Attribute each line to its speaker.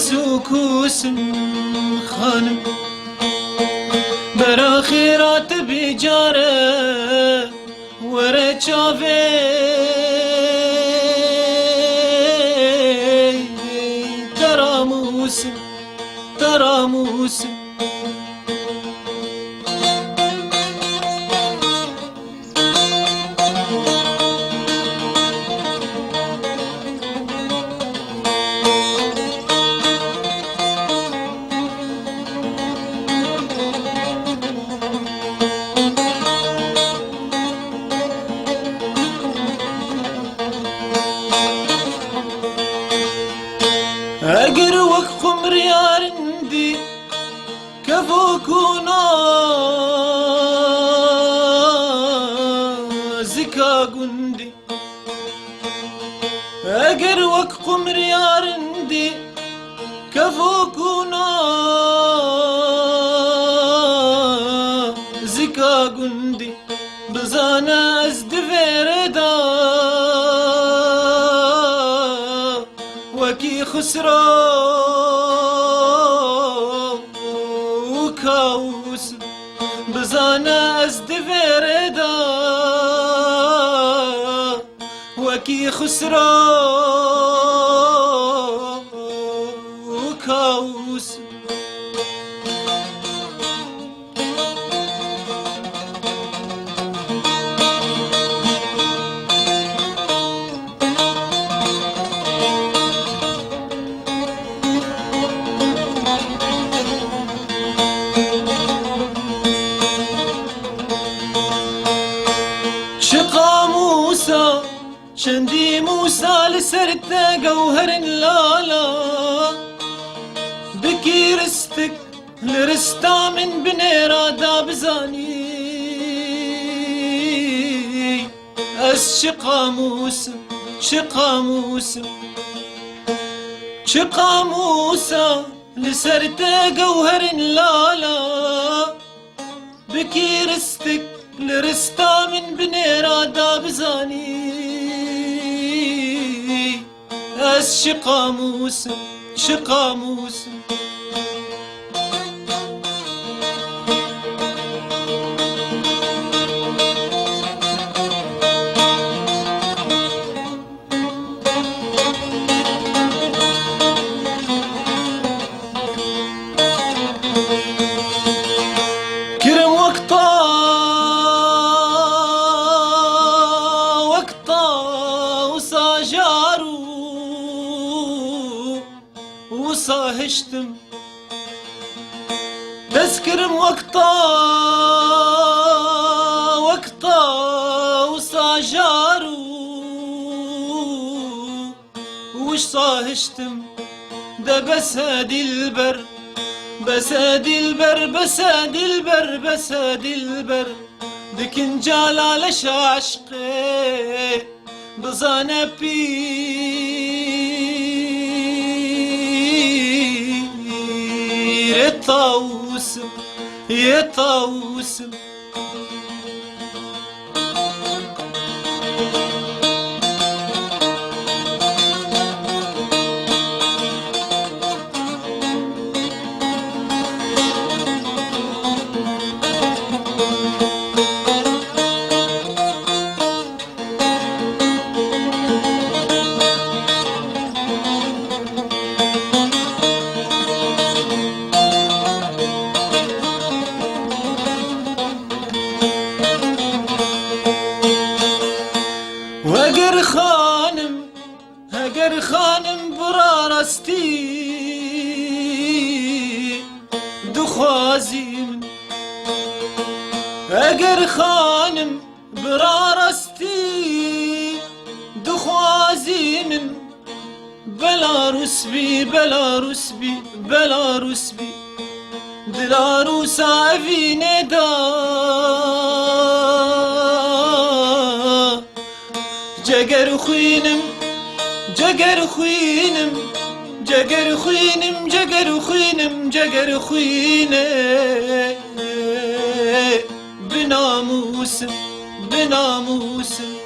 Speaker 1: سوكوس خانم برا خيرات بجارة ورا چاوي تراموس تراموس اگر وك خمر يارندي كفوكونا زكا قندي اگر وك خمر يارندي كفوكونا زكا قندي بزانا ازدفيردا وكي خسرو وكاوس بزانا ازدفيردا وكي خسرو وكاوس شقا موسى شندي موسى لسرت جوهر لالا بكي رستك لرستا من بنيرادا بزاني اس شقا موسى شقا موسى شقا موسى لسرت جوهر لالا بكي رستك لرستا من بنيرادا بزاني اس شقا موسى شقا موسى كرم وصاجارو وصاهشتم تذكرم وقتا وصاجارو وش صاهشتم ده بسادي البر بسادي البر بسادي البر بسادي البر دكن جلال عشقي بزانا بير الطاووس يا طاووس هجر خانم برارستي دخوازين هجر خانم برارستي دخوازين بلا رسبي بلا رسبي بلا رسبي دلاروسا في ندا جگر خوینم جگر خوینم جگر خوینم جگر خوینم جگر خوینم بناموسم بناموسم